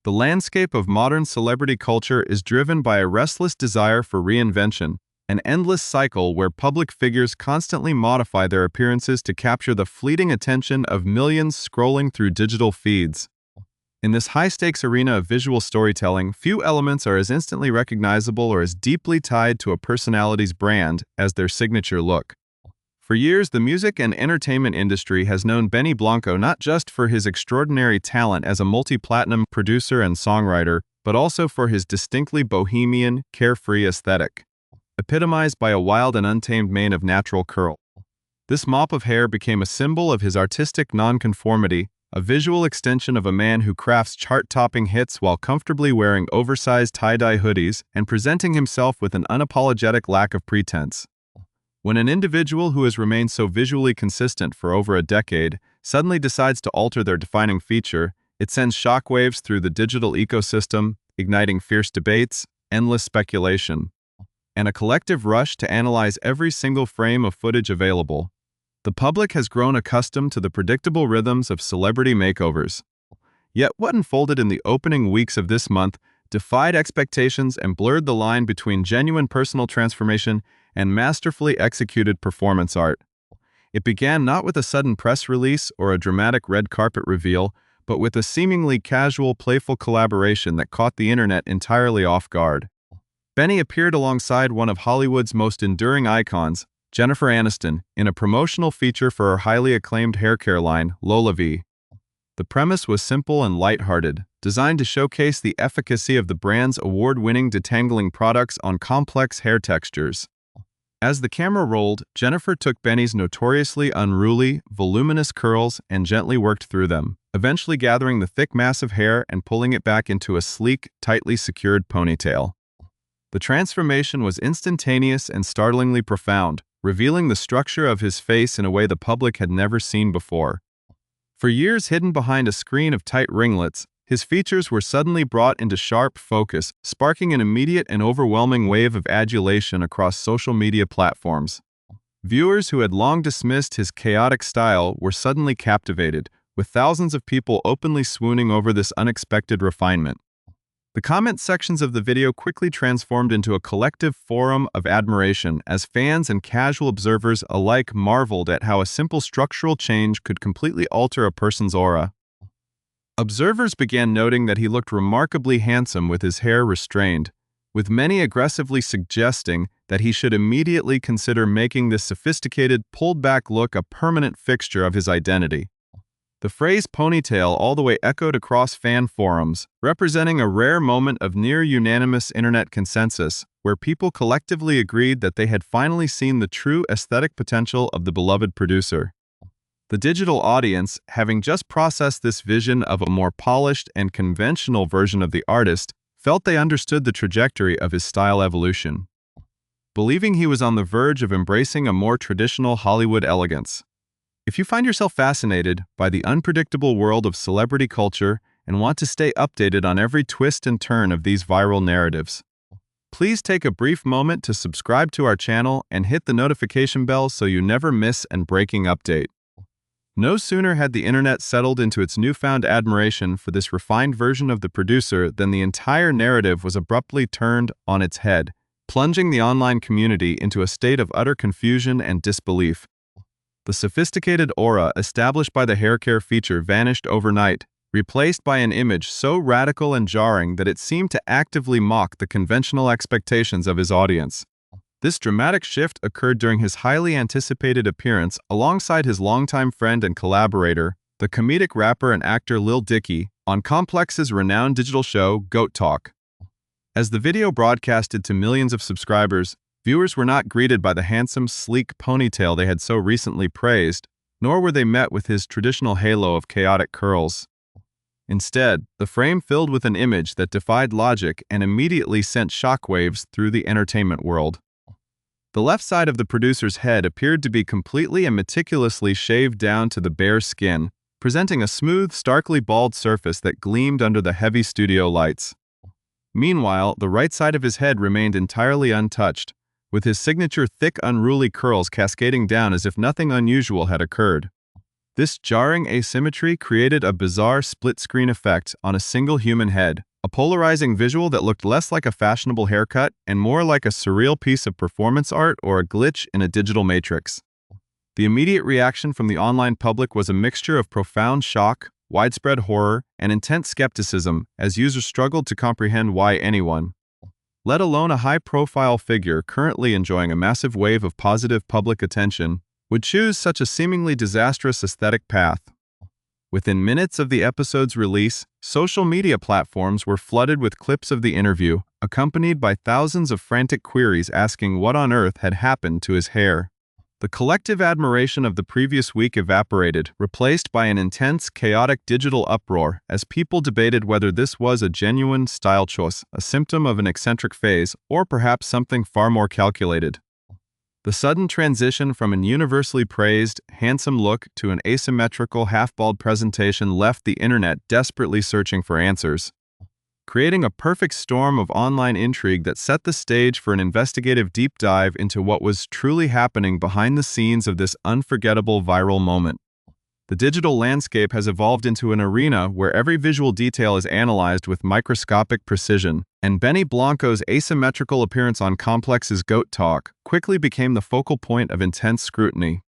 The landscape of modern celebrity culture is driven by a restless desire for reinvention, an endless cycle where public figures constantly modify their appearances to capture the fleeting attention of millions scrolling through digital feeds. In this high-stakes arena of visual storytelling, few elements are as instantly recognizable or as deeply tied to a personality's brand as their signature look. For years, the music and entertainment industry has known Benny Blanco not just for his extraordinary talent as a multi-platinum producer and songwriter, but also for his distinctly bohemian, carefree aesthetic, epitomized by a wild and untamed mane of natural curl. This mop of hair became a symbol of his artistic nonconformity, a visual extension of a man who crafts chart-topping hits while comfortably wearing oversized tie-dye hoodies and presenting himself with an unapologetic lack of pretense. When an individual who has remained so visually consistent for over a decade suddenly decides to alter their defining feature, it sends shockwaves through the digital ecosystem, igniting fierce debates, endless speculation, and a collective rush to analyze every single frame of footage available. The public has grown accustomed to the predictable rhythms of celebrity makeovers. Yet what unfolded in the opening weeks of this month defied expectations and blurred the line between genuine personal transformation and masterfully executed performance art. It began not with a sudden press release or a dramatic red carpet reveal, but with a seemingly casual, playful collaboration that caught the internet entirely off guard. Benny appeared alongside one of Hollywood's most enduring icons, Jennifer Aniston, in a promotional feature for her highly acclaimed hair care line, Lola V. The premise was simple and lighthearted, designed to showcase the efficacy of the brand's award-winning detangling products on complex hair textures. As the camera rolled, Jennifer took Benny's notoriously unruly, voluminous curls and gently worked through them, eventually gathering the thick mass of hair and pulling it back into a sleek, tightly secured ponytail. The transformation was instantaneous and startlingly profound, revealing the structure of his face in a way the public had never seen before. For years hidden behind a screen of tight ringlets, his features were suddenly brought into sharp focus, sparking an immediate and overwhelming wave of adulation across social media platforms. Viewers who had long dismissed his chaotic style were suddenly captivated, with thousands of people openly swooning over this unexpected refinement. The comment sections of the video quickly transformed into a collective forum of admiration as fans and casual observers alike marveled at how a simple structural change could completely alter a person's aura. Observers began noting that he looked remarkably handsome with his hair restrained, with many aggressively suggesting that he should immediately consider making this sophisticated, pulled-back look a permanent fixture of his identity. The phrase ponytail all the way echoed across fan forums, representing a rare moment of near-unanimous internet consensus, where people collectively agreed that they had finally seen the true aesthetic potential of the beloved producer. The digital audience, having just processed this vision of a more polished and conventional version of the artist, felt they understood the trajectory of his style evolution, believing he was on the verge of embracing a more traditional Hollywood elegance. If you find yourself fascinated by the unpredictable world of celebrity culture and want to stay updated on every twist and turn of these viral narratives, please take a brief moment to subscribe to our channel and hit the notification bell so you never miss a breaking update. No sooner had the internet settled into its newfound admiration for this refined version of the producer than the entire narrative was abruptly turned on its head, plunging the online community into a state of utter confusion and disbelief. The sophisticated aura established by the hair care feature vanished overnight, replaced by an image so radical and jarring that it seemed to actively mock the conventional expectations of his audience. This dramatic shift occurred during his highly anticipated appearance alongside his longtime friend and collaborator, the comedic rapper and actor Lil Dicky, on Complex's renowned digital show, Goat Talk. As the video broadcasted to millions of subscribers, viewers were not greeted by the handsome, sleek ponytail they had so recently praised, nor were they met with his traditional halo of chaotic curls. Instead, the frame filled with an image that defied logic and immediately sent shockwaves through the entertainment world. The left side of the producer's head appeared to be completely and meticulously shaved down to the bare skin, presenting a smooth, starkly bald surface that gleamed under the heavy studio lights. Meanwhile, the right side of his head remained entirely untouched, with his signature thick, unruly curls cascading down as if nothing unusual had occurred. This jarring asymmetry created a bizarre split-screen effect on a single human head, a polarizing visual that looked less like a fashionable haircut and more like a surreal piece of performance art or a glitch in a digital matrix. The immediate reaction from the online public was a mixture of profound shock, widespread horror, and intense skepticism as users struggled to comprehend why anyone, let alone a high-profile figure currently enjoying a massive wave of positive public attention, would choose such a seemingly disastrous aesthetic path. Within minutes of the episode's release, social media platforms were flooded with clips of the interview, accompanied by thousands of frantic queries asking what on earth had happened to his hair. The collective admiration of the previous week evaporated, replaced by an intense, chaotic digital uproar as people debated whether this was a genuine style choice, a symptom of an eccentric phase, or perhaps something far more calculated. The sudden transition from an universally praised, handsome look to an asymmetrical, half-bald presentation left the internet desperately searching for answers, creating a perfect storm of online intrigue that set the stage for an investigative deep dive into what was truly happening behind the scenes of this unforgettable viral moment. The digital landscape has evolved into an arena where every visual detail is analyzed with microscopic precision, and Benny Blanco's asymmetrical appearance on Complex's Goat Talk quickly became the focal point of intense scrutiny.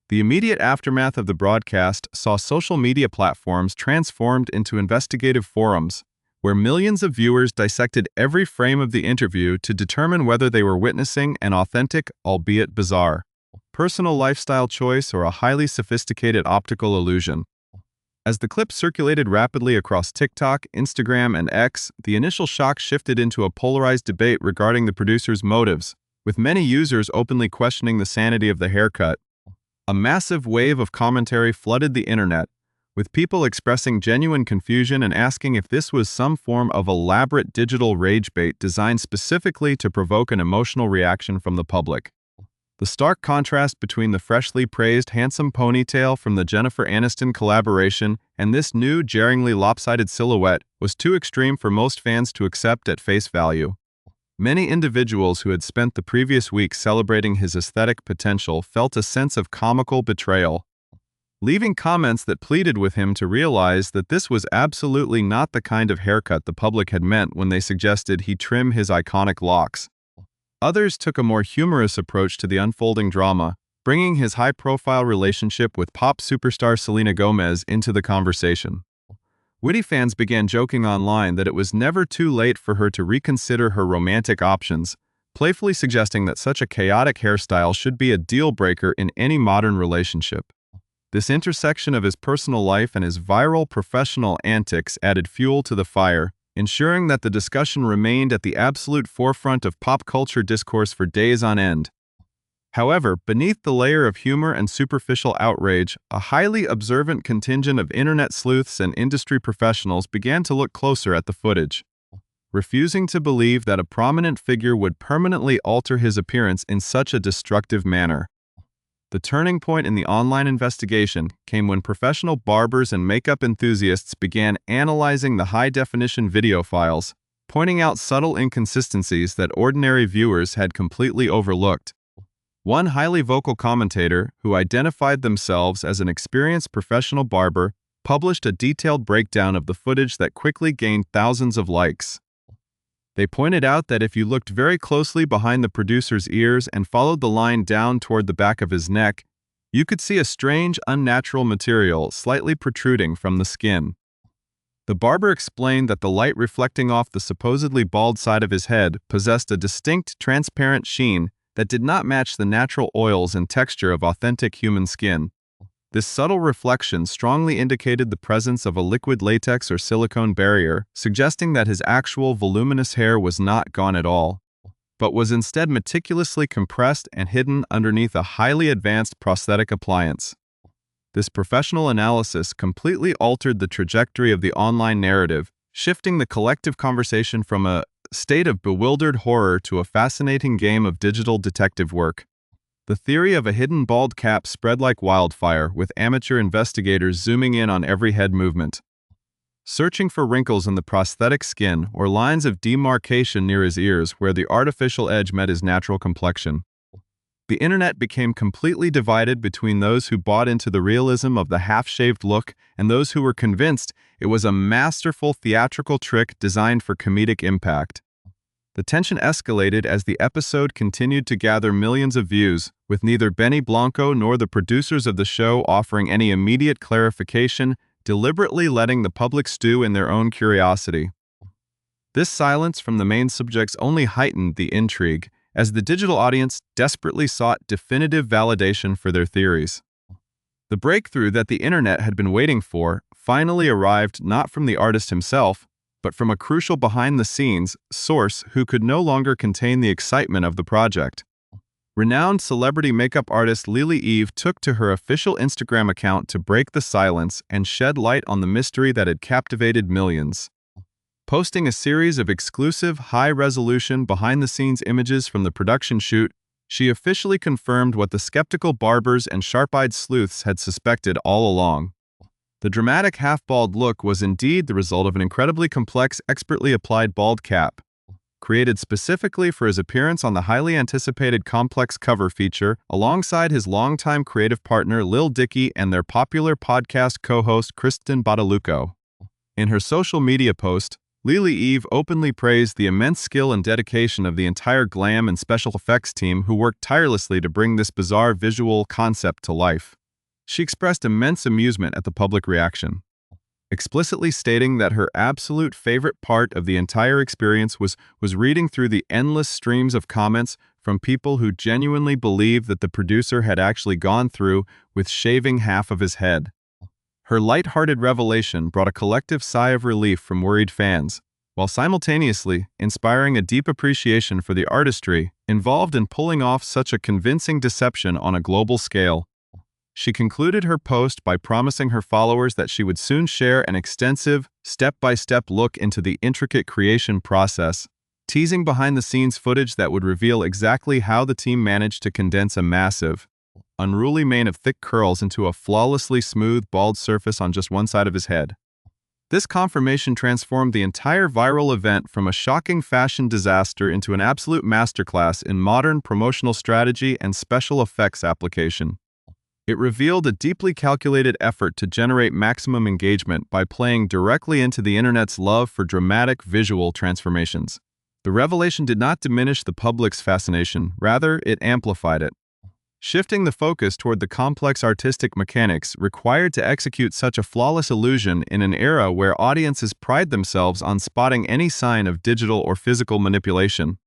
The immediate aftermath of the broadcast saw social media platforms transformed into investigative forums, where millions of viewers dissected every frame of the interview to determine whether they were witnessing an authentic, albeit bizarre, personal lifestyle choice or a highly sophisticated optical illusion. As the clip circulated rapidly across TikTok, Instagram, and X, the initial shock shifted into a polarized debate regarding the producer's motives, with many users openly questioning the sanity of the haircut. A massive wave of commentary flooded the internet, with people expressing genuine confusion and asking if this was some form of elaborate digital rage bait designed specifically to provoke an emotional reaction from the public. The stark contrast between the freshly praised handsome ponytail from the Jennifer Aniston collaboration and this new, jarringly lopsided silhouette was too extreme for most fans to accept at face value. Many individuals who had spent the previous week celebrating his aesthetic potential felt a sense of comical betrayal, leaving comments that pleaded with him to realize that this was absolutely not the kind of haircut the public had meant when they suggested he trim his iconic locks. Others took a more humorous approach to the unfolding drama, bringing his high-profile relationship with pop superstar Selena Gomez into the conversation. Witty fans began joking online that it was never too late for her to reconsider her romantic options, playfully suggesting that such a chaotic hairstyle should be a deal-breaker in any modern relationship. This intersection of his personal life and his viral professional antics added fuel to the fire, ensuring that the discussion remained at the absolute forefront of pop culture discourse for days on end. However, beneath the layer of humor and superficial outrage, a highly observant contingent of internet sleuths and industry professionals began to look closer at the footage, refusing to believe that a prominent figure would permanently alter his appearance in such a destructive manner. The turning point in the online investigation came when professional barbers and makeup enthusiasts began analyzing the high-definition video files, pointing out subtle inconsistencies that ordinary viewers had completely overlooked. One highly vocal commentator, who identified themselves as an experienced professional barber, published a detailed breakdown of the footage that quickly gained thousands of likes. They pointed out that if you looked very closely behind the producer's ears and followed the line down toward the back of his neck, you could see a strange, unnatural material slightly protruding from the skin. The barber explained that the light reflecting off the supposedly bald side of his head possessed a distinct, transparent sheen that did not match the natural oils and texture of authentic human skin. This subtle reflection strongly indicated the presence of a liquid latex or silicone barrier, suggesting that his actual voluminous hair was not gone at all, but was instead meticulously compressed and hidden underneath a highly advanced prosthetic appliance. This professional analysis completely altered the trajectory of the online narrative, shifting the collective conversation from a state of bewildered horror to a fascinating game of digital detective work. The theory of a hidden bald cap spread like wildfire, with amateur investigators zooming in on every head movement, searching for wrinkles in the prosthetic skin or lines of demarcation near his ears where the artificial edge met his natural complexion. The internet became completely divided between those who bought into the realism of the half-shaved look and those who were convinced it was a masterful theatrical trick designed for comedic impact. The tension escalated as the episode continued to gather millions of views, with neither Blanco nor the producers of the show offering any immediate clarification, deliberately letting the public stew in their own curiosity. This silence from the main subjects only heightened the intrigue, as the digital audience desperately sought definitive validation for their theories. The breakthrough that the internet had been waiting for finally arrived not from the artist himself, but from a crucial behind-the-scenes source who could no longer contain the excitement of the project. Renowned celebrity makeup artist Lil Dicky took to her official Instagram account to break the silence and shed light on the mystery that had captivated millions. Posting a series of exclusive, high-resolution, behind-the-scenes images from the production shoot, she officially confirmed what the skeptical barbers and sharp-eyed sleuths had suspected all along. The dramatic half-bald look was indeed the result of an incredibly complex, expertly applied bald cap, created specifically for his appearance on the highly anticipated complex cover feature alongside his longtime creative partner Lil Dicky and their popular podcast co-host Kristen Bataluco. In her social media post, Lil Dicky openly praised the immense skill and dedication of the entire glam and special effects team who worked tirelessly to bring this bizarre visual concept to life. She expressed immense amusement at the public reaction, explicitly stating that her absolute favorite part of the entire experience was reading through the endless streams of comments from people who genuinely believed that the producer had actually gone through with shaving half of his head. Her light-hearted revelation brought a collective sigh of relief from worried fans, while simultaneously inspiring a deep appreciation for the artistry involved in pulling off such a convincing deception on a global scale. She concluded her post by promising her followers that she would soon share an extensive, step-by-step look into the intricate creation process, teasing behind-the-scenes footage that would reveal exactly how the team managed to condense a massive, unruly mane of thick curls into a flawlessly smooth, bald surface on just one side of his head. This confirmation transformed the entire viral event from a shocking fashion disaster into an absolute masterclass in modern promotional strategy and special effects application. It revealed a deeply calculated effort to generate maximum engagement by playing directly into the internet's love for dramatic visual transformations. The revelation did not diminish the public's fascination, rather it amplified it, shifting the focus toward the complex artistic mechanics required to execute such a flawless illusion in an era where audiences pride themselves on spotting any sign of digital or physical manipulation.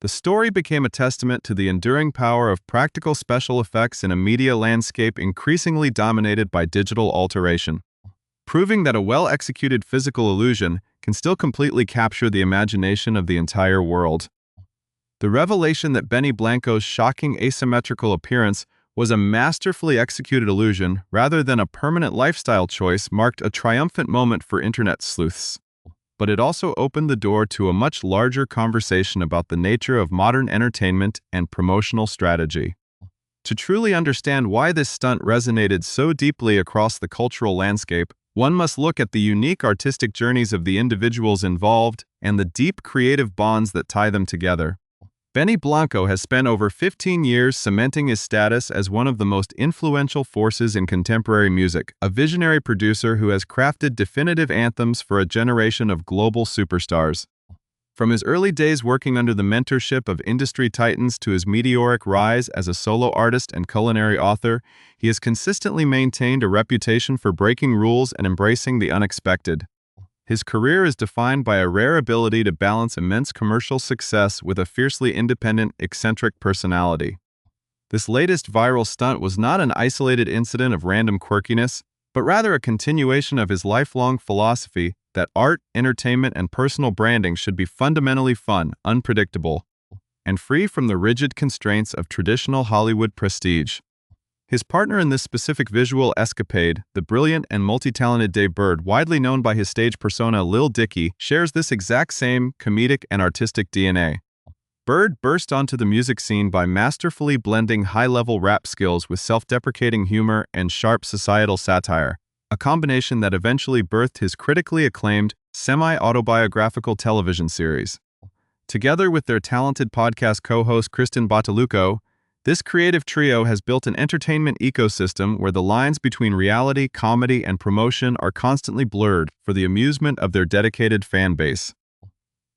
The story became a testament to the enduring power of practical special effects in a media landscape increasingly dominated by digital alteration, proving that a well-executed physical illusion can still completely capture the imagination of the entire world. The revelation that Blanco's shocking asymmetrical appearance was a masterfully executed illusion rather than a permanent lifestyle choice marked a triumphant moment for internet sleuths. But it also opened the door to a much larger conversation about the nature of modern entertainment and promotional strategy. To truly understand why this stunt resonated so deeply across the cultural landscape, one must look at the unique artistic journeys of the individuals involved and the deep creative bonds that tie them together. Blanco has spent over 15 years cementing his status as one of the most influential forces in contemporary music, a visionary producer who has crafted definitive anthems for a generation of global superstars. From his early days working under the mentorship of industry titans to his meteoric rise as a solo artist and culinary author, he has consistently maintained a reputation for breaking rules and embracing the unexpected. His career is defined by a rare ability to balance immense commercial success with a fiercely independent, eccentric personality. This latest viral stunt was not an isolated incident of random quirkiness, but rather a continuation of his lifelong philosophy that art, entertainment, and personal branding should be fundamentally fun, unpredictable, and free from the rigid constraints of traditional Hollywood prestige. His partner in this specific visual escapade, the brilliant and multi-talented Bird, widely known by his stage persona Lil Dicky, shares this exact same comedic and artistic DNA. Bird burst onto the music scene by masterfully blending high-level rap skills with self-deprecating humor and sharp societal satire, a combination that eventually birthed his critically acclaimed, semi-autobiographical television series. Together with their talented podcast co-host Kristen Bataluco, This creative trio has built an entertainment ecosystem where the lines between reality, comedy, and promotion are constantly blurred for the amusement of their dedicated fan base.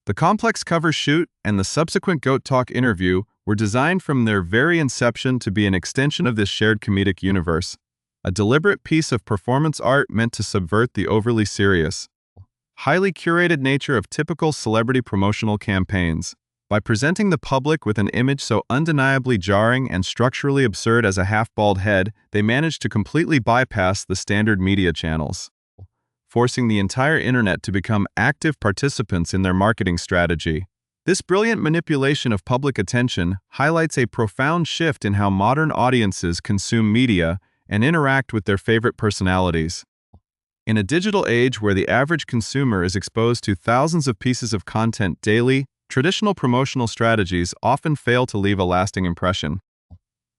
The complex cover shoot and the subsequent Goat Talk interview were designed from their very inception to be an extension of this shared comedic universe, a deliberate piece of performance art meant to subvert the overly serious, highly curated nature of typical celebrity promotional campaigns. By presenting the public with an image so undeniably jarring and structurally absurd as a half-bald head, they managed to completely bypass the standard media channels, forcing the entire internet to become active participants in their marketing strategy. This brilliant manipulation of public attention highlights a profound shift in how modern audiences consume media and interact with their favorite personalities. In a digital age where the average consumer is exposed to thousands of pieces of content daily, traditional promotional strategies often fail to leave a lasting impression.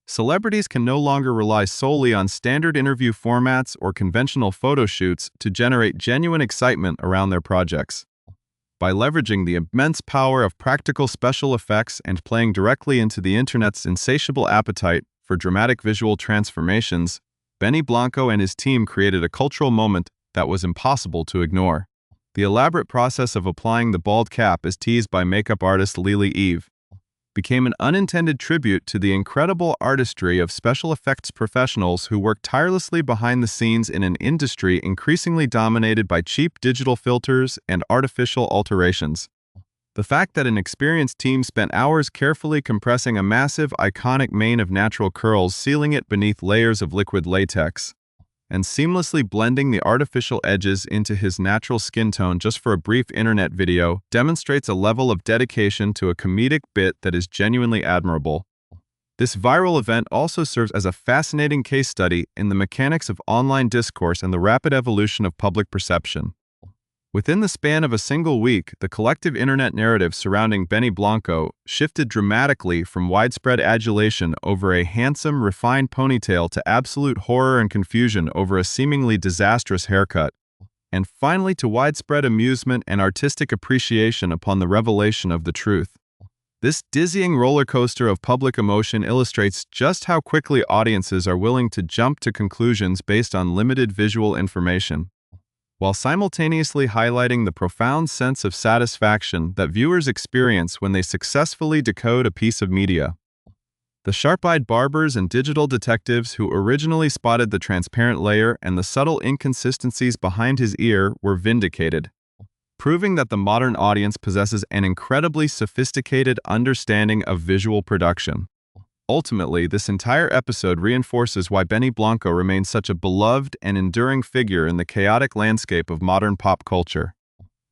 Celebrities can no longer rely solely on standard interview formats or conventional photo shoots to generate genuine excitement around their projects. By leveraging the immense power of practical special effects and playing directly into the internet's insatiable appetite for dramatic visual transformations, Benny Blanco and his team created a cultural moment that was impossible to ignore. The elaborate process of applying the bald cap, as teased by makeup artist Lily Eve, became an unintended tribute to the incredible artistry of special effects professionals who work tirelessly behind the scenes in an industry increasingly dominated by cheap digital filters and artificial alterations. The fact that an experienced team spent hours carefully compressing a massive, iconic mane of natural curls, sealing it beneath layers of liquid latex, and seamlessly blending the artificial edges into his natural skin tone just for a brief internet video demonstrates a level of dedication to a comedic bit that is genuinely admirable. This viral event also serves as a fascinating case study in the mechanics of online discourse and the rapid evolution of public perception. Within the span of a single week, the collective internet narrative surrounding Benny Blanco shifted dramatically from widespread adulation over a handsome, refined ponytail to absolute horror and confusion over a seemingly disastrous haircut, and finally to widespread amusement and artistic appreciation upon the revelation of the truth. This dizzying roller coaster of public emotion illustrates just how quickly audiences are willing to jump to conclusions based on limited visual information, while simultaneously highlighting the profound sense of satisfaction that viewers experience when they successfully decode a piece of media. The sharp-eyed barbers and digital detectives who originally spotted the transparent layer and the subtle inconsistencies behind his ear were vindicated, proving that the modern audience possesses an incredibly sophisticated understanding of visual production. Ultimately, this entire episode reinforces why Benny Blanco remains such a beloved and enduring figure in the chaotic landscape of modern pop culture.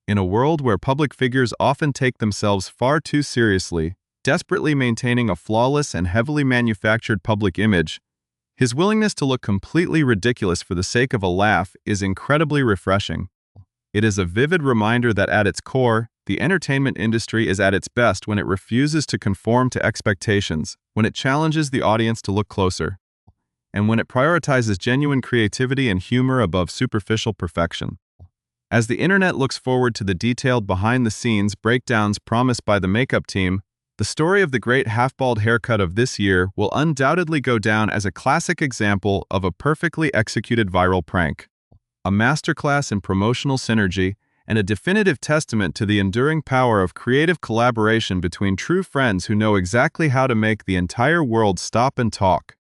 In a world where public figures often take themselves far too seriously, desperately maintaining a flawless and heavily manufactured public image, his willingness to look completely ridiculous for the sake of a laugh is incredibly refreshing. It is a vivid reminder that at its core, the entertainment industry is at its best when it refuses to conform to expectations, when it challenges the audience to look closer, and when it prioritizes genuine creativity and humor above superficial perfection. As the internet looks forward to the detailed behind-the-scenes breakdowns promised by the makeup team, the story of the great half-bald haircut of this year will undoubtedly go down as a classic example of a perfectly executed viral prank, a masterclass in promotional synergy, and a definitive testament to the enduring power of creative collaboration between true friends who know exactly how to make the entire world stop and talk.